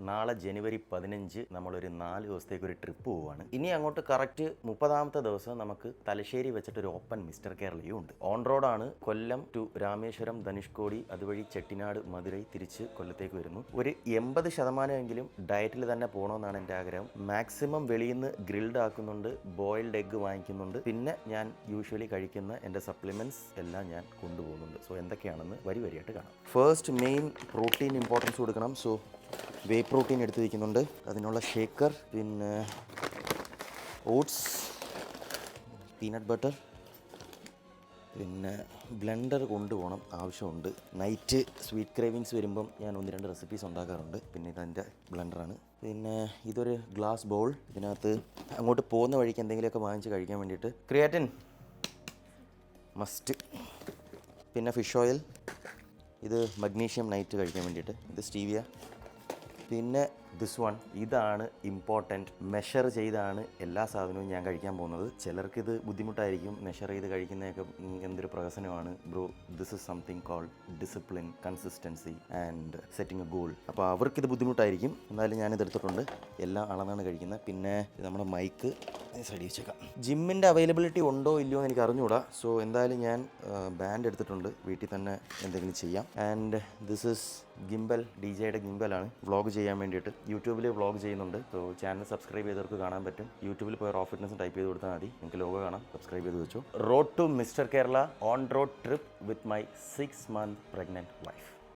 നാളെ ജനുവരി 15 നമ്മളൊരു 4 ദിവസത്തേക്ക് ഒരു ട്രിപ്പ് പോവുകയാണ്. ഇനി അങ്ങോട്ട് കറക്റ്റ് 30ാമത്തെ ദിവസം നമുക്ക് തലശ്ശേരി വെച്ചിട്ടൊരു ഓപ്പൺ മിസ്റ്റർ കേരളയും ഉണ്ട്. ഓൺ റോഡാണ്. കൊല്ലം ടു രാമേശ്വരം, ധനുഷ്കോടി, അതുവഴി ചെട്ടിനാട്, മധുരൈ, തിരിച്ച് കൊല്ലത്തേക്ക് വരുന്നു. ഒരു 80% ഡയറ്റിൽ തന്നെ പോകണമെന്നാണ് എൻ്റെ ആഗ്രഹം. മാക്സിമം വെളിയിൽ നിന്ന് ഗ്രിൽഡ് ആക്കുന്നുണ്ട്, ബോയിൽഡ് എഗ്ഗ് വാങ്ങിക്കുന്നുണ്ട്. പിന്നെ ഞാൻ യൂഷ്വലി കഴിക്കുന്ന എൻ്റെ സപ്ലിമെൻറ്റ്സ് എല്ലാം ഞാൻ കൊണ്ടുപോകുന്നുണ്ട്. സോ എന്തൊക്കെയാണെന്ന് വരിയായിട്ട് കാണാം. ഫസ്റ്റ് മെയിൻ പ്രോട്ടീൻ ഇമ്പോർട്ടൻസ് കൊടുക്കണം. സോ വേ പ്രോട്ടീൻ എടുത്ത് വയ്ക്കുന്നുണ്ട്. അതിനുള്ള ഷേക്കർ, പിന്നെ ഓട്സ്, പീനട്ട് ബട്ടർ, പിന്നെ ബ്ലെൻഡർ കൊണ്ടുപോകണം, ആവശ്യമുണ്ട്. നൈറ്റ് സ്വീറ്റ് ക്രേവിങ്സ് വരുമ്പം ഞാൻ 1-2 റെസിപ്പീസ് ഉണ്ടാക്കാറുണ്ട്. പിന്നെ ഇതെൻ്റെ ബ്ലെൻഡറാണ്. പിന്നെ ഇതൊരു ഗ്ലാസ് ബൗൾ. ഇതിനകത്ത് അങ്ങോട്ട് പോകുന്ന വഴിക്ക് എന്തെങ്കിലുമൊക്കെ വാങ്ങിച്ച് കഴിക്കാൻ വേണ്ടിയിട്ട് ക്രിയാറ്റിൻ മസ്റ്റ്. പിന്നെ ഫിഷ് ഓയിൽ, ഇത് മഗ്നീഷ്യം നൈറ്റ് കഴിക്കാൻ വേണ്ടിയിട്ട്. ഇത് സ്റ്റീവിയ. പിന്നെ ദിസ് വൺ, ഇതാണ് ഇമ്പോർട്ടൻറ്റ്. മെഷർ ചെയ്താണ് എല്ലാ സാധനവും ഞാൻ കഴിക്കാൻ പോകുന്നത്. ചിലർക്കിത് ബുദ്ധിമുട്ടായിരിക്കും, മെഷർ ചെയ്ത് കഴിക്കുന്നതൊക്കെ എന്തൊരു പ്രഹസനമാണ് bro. This is something called discipline, consistency and setting a goal. അപ്പോൾ അവർക്കിത് ബുദ്ധിമുട്ടായിരിക്കും. എന്നാലും ഞാനിതെടുത്തിട്ടുണ്ട്. എല്ലാം അളന്നാണ് കഴിക്കുന്നത്. പിന്നെ നമ്മുടെ മൈക്ക് സൈഡ് വെച്ചേക്കാം. ജിമ്മിൻ്റെ അവൈലബിലിറ്റി ഉണ്ടോ ഇല്ലയോ എന്ന് എനിക്ക് അറിഞ്ഞുകൂടാ. സോ എന്തായാലും ഞാൻ ബാൻഡ് എടുത്തിട്ടുണ്ട്. വീട്ടിൽ തന്നെ എന്തെങ്കിലും ചെയ്യാം. ആൻഡ് ദിസ് ഇസ് ഗിംബൽ, DJയുടെ ഗിംബലാണ് വ്ളോഗ് ചെയ്യാൻ വേണ്ടിയിട്ട്. യൂട്യൂബിൽ വ്ളോഗ് ചെയ്യുന്നുണ്ട്. സോ ചാനൽ സബ്സ്ക്രൈബ് ചെയ്തവർക്ക് കാണാൻ പറ്റും. യൂട്യൂബിൽ പോയി റോ ഫിറ്റ്നസ് ടൈപ്പ് ചെയ്ത് കൊടുത്താൽ മതി, നിങ്ങൾക്ക് ലോഗോ കാണാം. സബ്സ്ക്രൈബ് ചെയ്ത് വെച്ചു. Road to mister Kerala on road trip with my 6 month pregnant wife.